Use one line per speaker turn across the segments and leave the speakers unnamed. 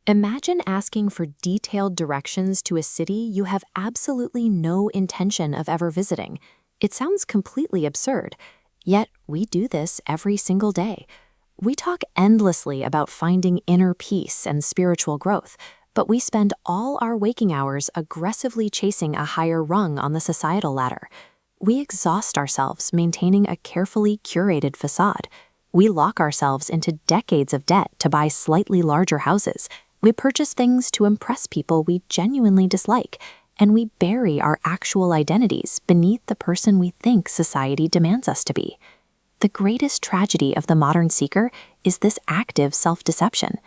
Imagine asking for detailed directions to a city you have absolutely no intention of ever visiting. It sounds completely absurd, yet we do this every single day. We talk endlessly about finding inner peace and spiritual growth, but we spend all our waking hours aggressively chasing a higher rung on the societal ladder. We exhaust ourselves maintaining a carefully curated facade. We lock ourselves into decades of debt to buy slightly larger houses. We purchase things to impress people we genuinely dislike, and we bury our actual identities beneath the person we think society demands us to be. The greatest tragedy of the modern seeker is this active self-deception.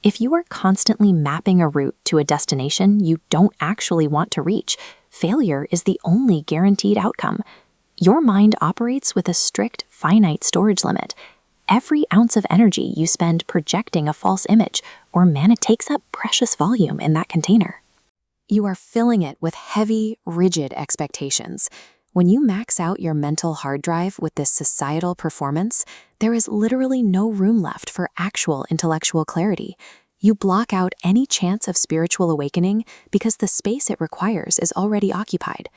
If you are constantly mapping a route to a destination you don't actually want to reach, failure is the only guaranteed outcome. Your mind operates with a strict, finite storage limit. Every ounce of energy you spend projecting a false image or mana takes up precious volume in that container. You are filling it with heavy, rigid expectations. When you max out your mental hard drive with this societal performance, there is literally no room left for actual intellectual clarity. You block out any chance of spiritual awakening because the space it requires is already occupied.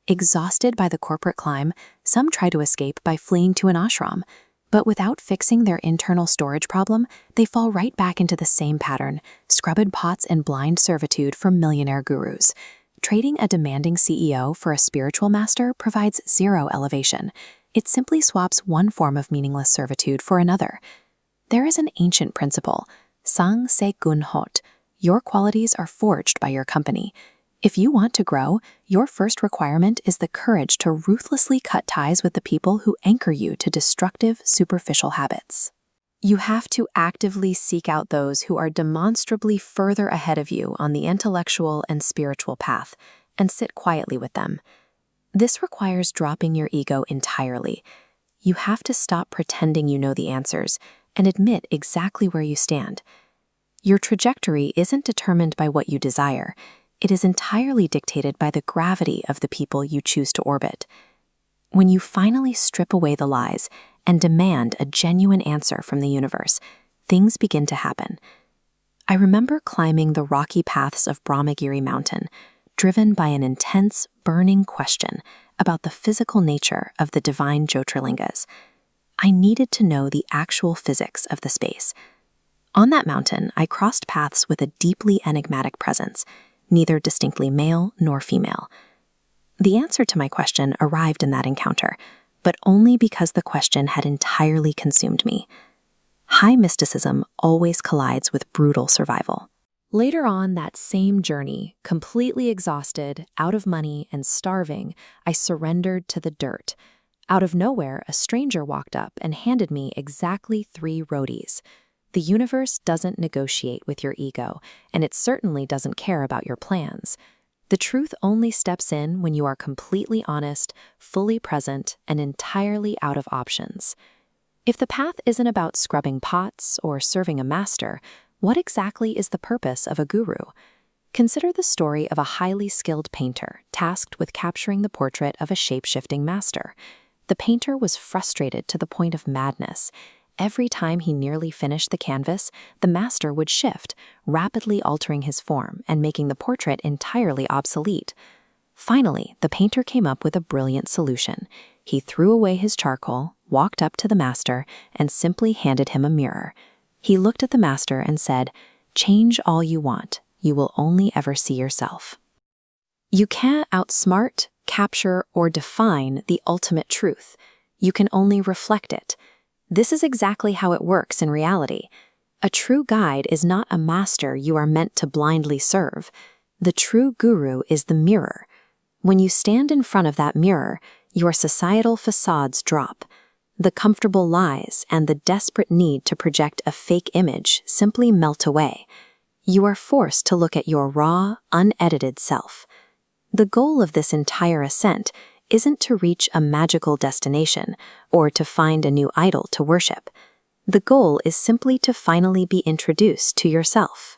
Exhausted by the corporate climb, some try to escape by fleeing to an ashram. But without fixing their internal storage problem, they fall right back into the same pattern, scrubbed pots and blind servitude for millionaire gurus. Trading a demanding CEO for a spiritual master provides zero elevation. It simply swaps one form of meaningless servitude for another. There is an ancient principle, sang se gun hot. Your qualities are forged by your company. If you want to grow, your first requirement is the courage to ruthlessly cut ties with the people who anchor you to destructive, superficial habits. You have to actively seek out those who are demonstrably further ahead of you on the intellectual and spiritual path, and sit quietly with them. This requires dropping your ego entirely. You have to stop pretending you know the answers and admit exactly where you stand. Your trajectory isn't determined by what you desire. It is entirely dictated by the gravity of the people you choose to orbit. When you finally strip away the lies and demand a genuine answer from the universe, things begin to happen. I remember climbing the rocky paths of Brahmagiri Mountain, driven by an intense, burning question about the physical nature of the divine Jyotirlingas. I needed to know the actual physics of the space. On that mountain, I crossed paths with a deeply enigmatic presence, neither distinctly male nor female. The answer to my question arrived in that encounter, but only because the question had entirely consumed me. High mysticism always collides with brutal survival. Later on that same journey, completely exhausted, out of money, and starving, I surrendered to the dirt. Out of nowhere, a stranger walked up and handed me exactly 3 rotis. The universe doesn't negotiate with your ego, and it certainly doesn't care about your plans. The truth only steps in when you are completely honest, fully present, and entirely out of options. If the path isn't about scrubbing pots or serving a master, what exactly is the purpose of a guru? Consider the story of a highly skilled painter tasked with capturing the portrait of a shape-shifting master. The painter was frustrated to the point of madness. Every time he nearly finished the canvas, the master would shift, rapidly altering his form and making the portrait entirely obsolete. Finally, the painter came up with a brilliant solution. He threw away his charcoal, walked up to the master, and simply handed him a mirror. He looked at the master and said, "Change all you want. You will only ever see yourself." You can't outsmart, capture, or define the ultimate truth. You can only reflect it. This is exactly how it works in reality. A true guide is not a master you are meant to blindly serve. The true guru is the mirror. When you stand in front of that mirror, your societal facades drop. The comfortable lies and the desperate need to project a fake image simply melt away. You are forced to look at your raw, unedited self. The goal of this entire ascent isn't to reach a magical destination or to find a new idol to worship. The goal is simply to finally be introduced to yourself.